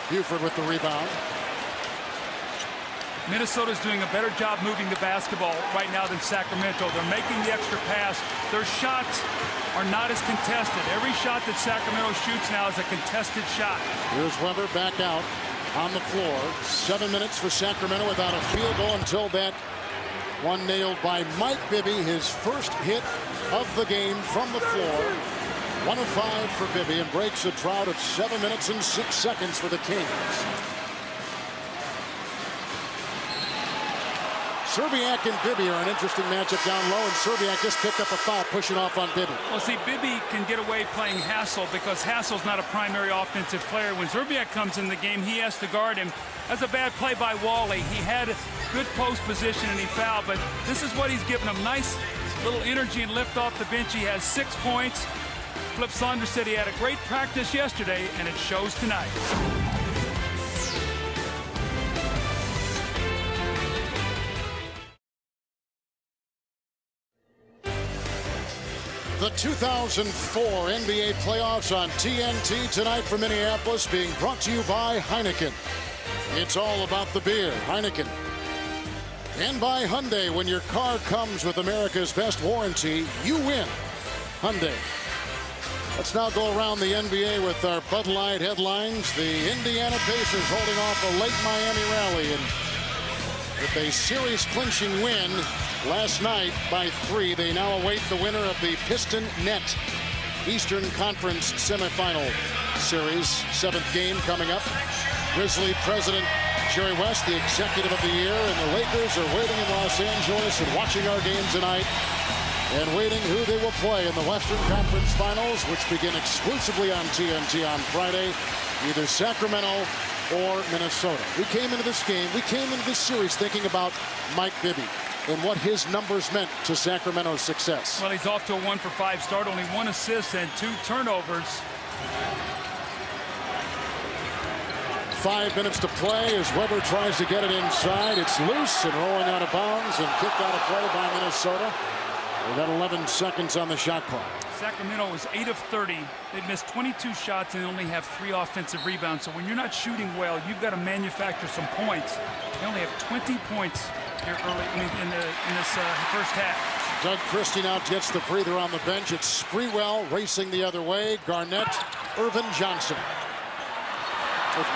Buford with the rebound. Minnesota's doing a better job moving the basketball right now than Sacramento. They're making the extra pass. Their shots are not as contested. Every shot that Sacramento shoots now is a contested shot. Here's Weber back out on the floor. 7 minutes for Sacramento without a field goal until that one nailed by Mike Bibby, his first hit of the game from the floor. 1 of 5 for Bibby, and breaks a drought of 7 minutes and 6 seconds for the Kings. Serbiak and Bibby are an interesting matchup down low, and Serbiak just picked up a foul, pushing off on Bibby. Well, see, Bibby can get away playing Hassel because Hassel's not a primary offensive player. When Serbiak comes in the game, he has to guard him. That's a bad play by Wally. He had good post position and he fouled, but this is what he's giving him. Nice little energy and lift off the bench. He has 6 points. Flip Saunders said he had a great practice yesterday, and it shows tonight. The 2004 NBA playoffs on TNT tonight from Minneapolis, being brought to you by Heineken. It's all about the beer, Heineken. And by Hyundai, when your car comes with America's best warranty, you win. Hyundai. Let's now go around the NBA with our Bud Light headlines. The Indiana Pacers holding off a late Miami rally, and with a series clinching win last night by 3, they now await the winner of the Piston-Net Eastern Conference semifinal series. 7th game coming up. Grizzly president Jerry West, the executive of the year, and the Lakers are waiting in Los Angeles and watching our game tonight, and waiting who they will play in the Western Conference Finals, which begin exclusively on TNT on Friday, either Sacramento or Minnesota. We came into this series thinking about Mike Bibby and what his numbers meant to Sacramento's success. Well, he's off to a 1 for 5 start, only 1 assist and 2 turnovers. 5 minutes to play as Weber tries to get it inside. It's loose and rolling out of bounds and kicked out of play by Minnesota. They've got 11 seconds on the shot clock. Sacramento was 8 of 30. They've missed 22 shots and only have 3 offensive rebounds. So when you're not shooting well, you've got to manufacture some points. They only have 20 points here early in this first half. Doug Christie now gets the breather on the bench. It's Sprewell racing the other way. Garnett, Irvin Johnson.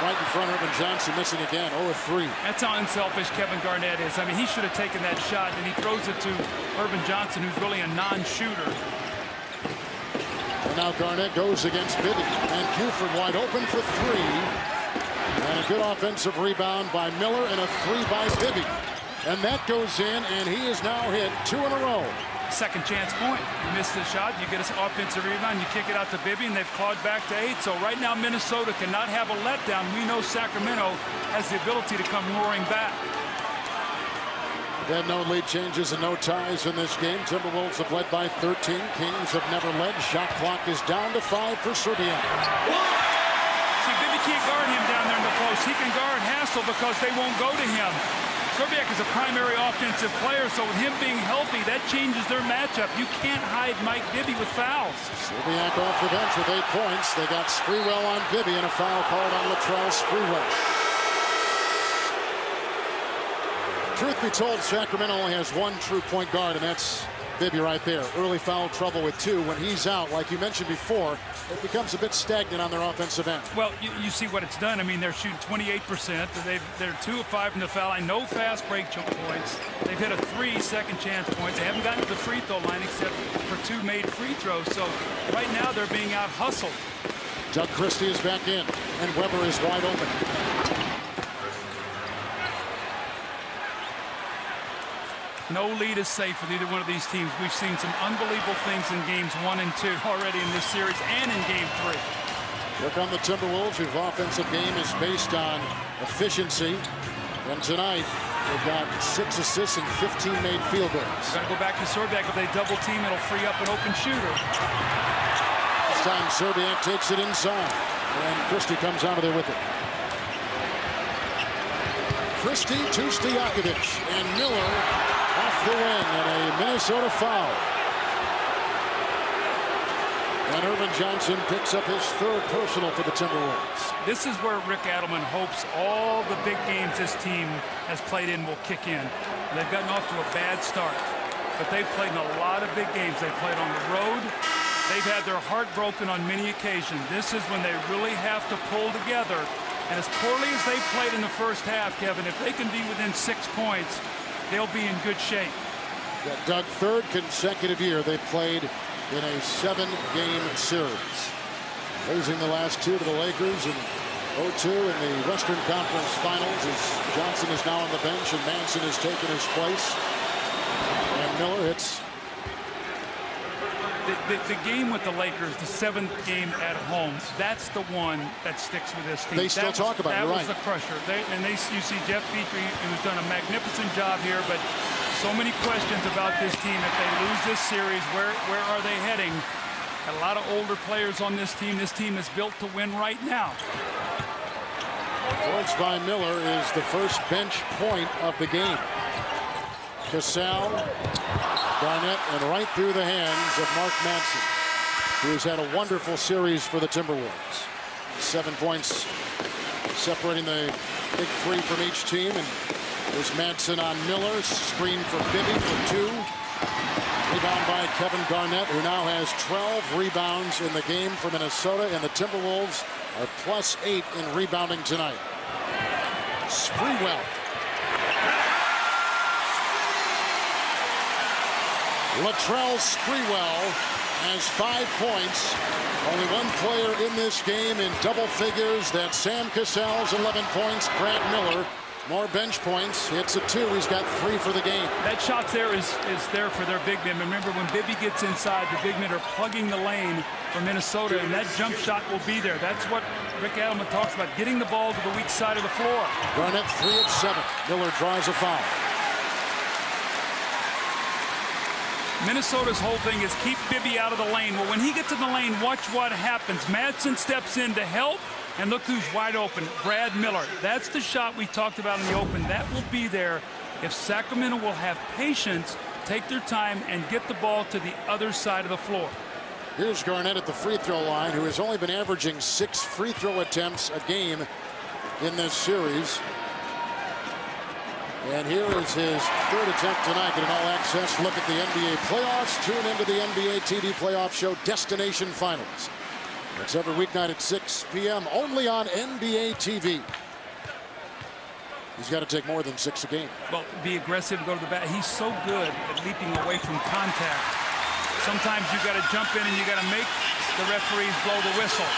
Right in front of Irvin Johnson, missing again. 0 of 3. That's how unselfish Kevin Garnett is. I mean, he should have taken that shot, and he throws it to Irvin Johnson, who's really a non-shooter. And now Garnett goes against Bibby, and Buford wide open for 3. And a good offensive rebound by Miller, and a 3 by Bibby. And that goes in, and he is now hit 2 in a row. Second chance point. You miss the shot, you get an offensive rebound, you kick it out to Bibby, and they've clawed back to 8. So right now Minnesota cannot have a letdown. We know Sacramento has the ability to come roaring back. They had no lead changes and no ties in this game. Timberwolves have led by 13. Kings have never led. Shot clock is down to 5 for Serbia. See, Bibby can't guard him down there in the post. He can guard Hassel because they won't go to him. Serbiak is a primary offensive player, so with him being healthy, that changes their matchup. You can't hide Mike Bibby with fouls. Serbiak off the bench with 8 points. They got Sprewell on Bibby, and a foul called on Latrell Sprewell. Truth be told, Sacramento only has 1 true point guard, and that's Bibby right there. Early foul trouble with 2. When he's out, like you mentioned before, it becomes a bit stagnant on their offensive end. Well, you see what it's done. I mean, they're shooting 28%. They're 2 of 5 from the foul line. No fast break points. They've hit a 3 second chance points. They haven't gotten to the free throw line except for 2 made free throws. So right now they're being out hustled. Doug Christie is back in, and Weber is wide open. No lead is safe with either one of these teams. We've seen some unbelievable things in games 1 and 2 already in this series and in game 3. Here come the Timberwolves, whose offensive game is based on efficiency. And tonight, they've got 6 assists and 15 made field goals. Got to go back to Serbiak. If they double team, it'll free up an open shooter. This time, Serbiak takes it inside, and Christie comes out of there with it. Christie to Stojakovic, and Miller off the wing, and a Minnesota foul. And Irvin Johnson picks up his third personal for the Timberwolves. This is where Rick Adelman hopes all the big games this team has played in will kick in. They've gotten off to a bad start, but they've played in a lot of big games. They've played on the road. They've had their heart broken on many occasions. This is when they really have to pull together. And as poorly as they played in the first half, Kevin, if they can be within 6 points, they'll be in good shape. Yeah, Doug, third consecutive year they played in a 7-game series, losing the last 2 to the Lakers in 0-2 in the Western Conference Finals, as Johnson is now on the bench and Manson has taken his place. And Miller hits. The game with the Lakers, the 7th game at home, that's the one that sticks with this team. They still talk about it, right? That was the crusher. You see Jeff Petrie, who's done a magnificent job here, but so many questions about this team. If they lose this series, where are they heading? A lot of older players on this team. This team is built to win right now. Points by Miller is the first bench point of the game. Cassell, Garnett, and right through the hands of Mark Manson, who has had a wonderful series for the Timberwolves. 7 points separating the big 3 from each team. And there's Manson on Miller, screen for Bibby for 2. Rebound by Kevin Garnett, who now has 12 rebounds in the game for Minnesota, and the Timberwolves are +8 in rebounding tonight. Sprewell. Latrell Sprewell has 5 points. Only one player in this game in double figures. That's Sam Cassell's 11 points. Brad Miller, more bench points. Hits a 2. He's got 3 for the game. That shot there is there for their big men. Remember, when Bibby gets inside, the big men are plugging the lane for Minnesota, and that jump shot will be there. That's what Rick Adelman talks about, getting the ball to the weak side of the floor. Garnett 3 of 7. Miller draws a foul. Minnesota's whole thing is keep Bibby out of the lane. Well, when he gets in the lane, watch what happens. Madsen steps in to help, and look who's wide open, Brad Miller. That's the shot we talked about in the open. That will be there if Sacramento will have patience, take their time, and get the ball to the other side of the floor. Here's Garnett at the free throw line, who has only been averaging 6 free throw attempts a game in this series. And here is his 3rd attempt tonight. Get an all-access look at the NBA playoffs. Tune into the NBA TV playoff show Destination Finals. It's every weeknight at 6 p.m. only on NBA TV. He's got to take more than 6 a game. Well, be aggressive, go to the bat. He's so good at leaping away from contact. Sometimes you got to jump in and you got to make the referees blow the whistle.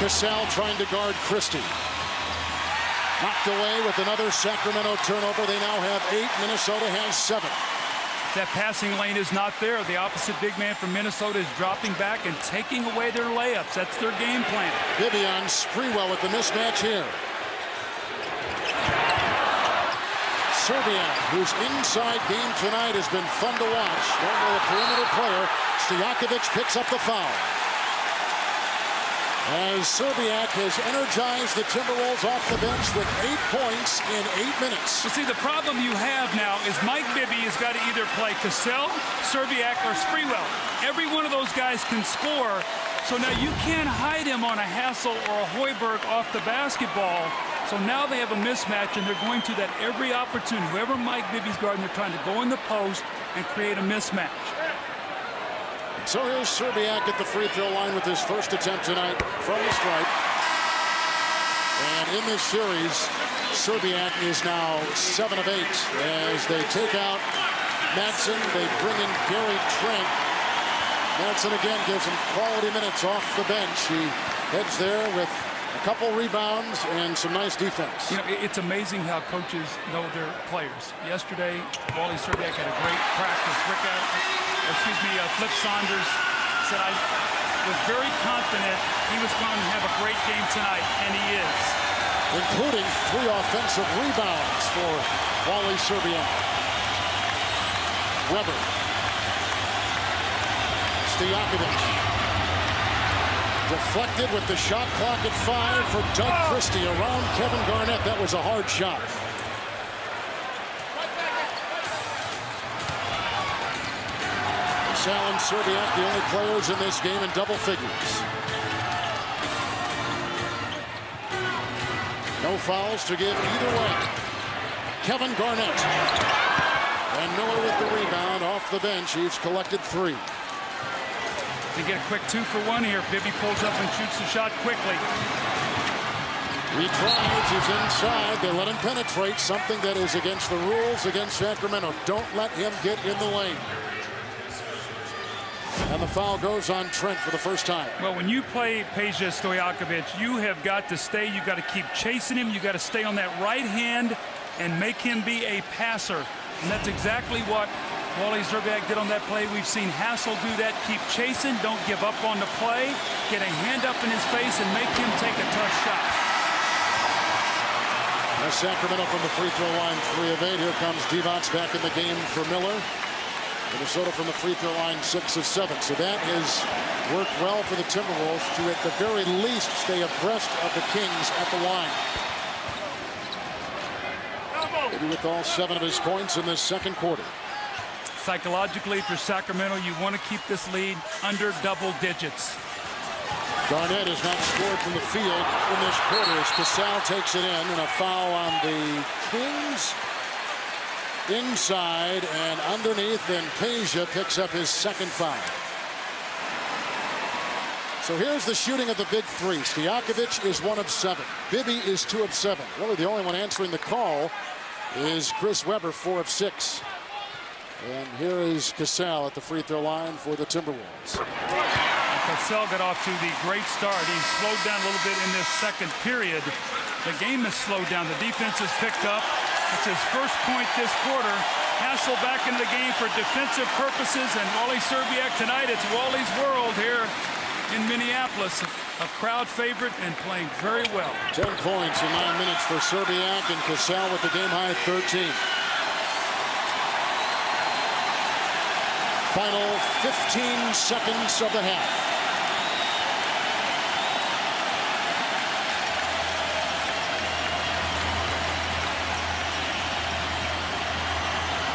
Cassell trying to guard Christie. Knocked away with another Sacramento turnover. They now have 8. Minnesota has 7. That passing lane is not there. The opposite big man from Minnesota is dropping back and taking away their layups. That's their game plan. Vivian Sprewell with the mismatch here. Serbiak, whose inside game tonight has been fun to watch. Normally a perimeter player. Stojakovic picks up the foul. As Serbiak has energized the Timberwolves off the bench with 8 points in 8 minutes. Well, see, the problem you have now is Mike Bibby has got to either play Cassell, Serbiak, or Sprewell. Every one of those guys can score, so now you can't hide him on a Hassel or a Hoiberg off the basketball. So now they have a mismatch, and they're going to that every opportunity. Whoever Mike Bibby's guarding, they're trying to go in the post and create a mismatch. So here's Serbiak at the free throw line with his 1st attempt tonight from the stripe. And in this series, Serbiak is now 7 of 8 as they take out Madsen. They bring in Gary Trent. Madsen again gives him quality minutes off the bench. He heads there with a couple rebounds and some nice defense. You know, it's amazing how coaches know their players. Yesterday, Wally Serbiak had a great practice. Flip Saunders said, I was very confident he was going to have a great game tonight, and he is. Including 3 offensive rebounds for Wally Serbiak. Weber. Stojakovic. Deflected with the shot clock at 5 for Doug Christie around Kevin Garnett. That was a hard shot. Cassell and Serbiak, the only players in this game in double figures. No fouls to give either way. Kevin Garnett. And Miller with the rebound off the bench. He's collected 3. They get a quick 2-for-1 here. Bibby pulls up and shoots the shot quickly. He tries, he's inside. They let him penetrate, something that is against the rules against Sacramento. Don't let him get in the lane. And the foul goes on Trent for the first time. Well, when you play Peja Stojakovic, you have got to stay. You got to keep chasing him. You got to stay on that right hand and make him be a passer. And that's exactly what Wally Szczerbiak did on that play. We've seen Hassel do that. Keep chasing. Don't give up on the play. Get a hand up in his face and make him take a tough shot. As Sacramento from the free throw line, 3 of 8. Here comes Divac back in the game for Miller. Minnesota from the free throw line, 6 of 7. So that has worked well for the Timberwolves to, at the very least, stay abreast of the Kings at the line. Maybe with all 7 of his points in this second quarter. Psychologically, for Sacramento, you want to keep this lead under double digits. Garnett has not scored from the field in this quarter as Cassell takes it in, and a foul on the Kings. Inside and underneath, and Peja picks up his second foul. So here's the shooting of the big 3. Stojakovic is 1 of 7. Bibby is 2 of 7. Really the only one answering the call is Chris Webber, 4 of 6. And here is Cassell at the free throw line for the Timberwolves. Cassell got off to the great start. He slowed down a little bit in this second period. The game has slowed down. The defense has picked up. It's his first point this quarter. Hassel back into the game for defensive purposes. And Wally Szczerbiak tonight, it's Wally's world here in Minneapolis. A crowd favorite and playing very well. 10 points in 9 minutes for Szczerbiak, and Cassell with the game-high 13. Final 15 seconds of the half.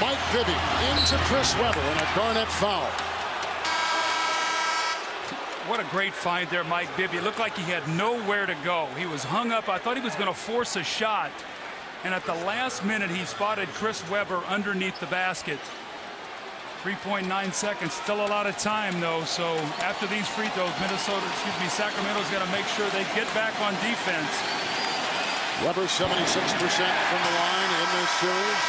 Mike Bibby into Chris Webber and a Garnett foul. What a great find there, Mike Bibby. It looked like he had nowhere to go. He was hung up. I thought he was going to force a shot. And at the last minute, he spotted Chris Webber underneath the basket. 3.9 seconds. Still a lot of time, though. So after these free throws, Sacramento's got to make sure they get back on defense. Webber 76% from the line in this series.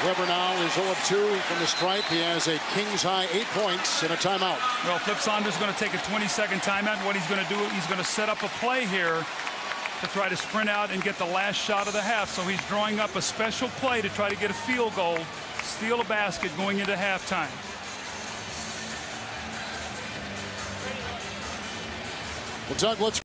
Webber now is 0 of 2 from the stripe. He has a Kings-high 8 points and a timeout. Well, Flip Saunders is going to take a 20-second timeout. What he's going to do, he's going to set up a play here to try to sprint out and get the last shot of the half. So he's drawing up a special play to try to get a field goal, steal a basket going into halftime. Well, Doug, let's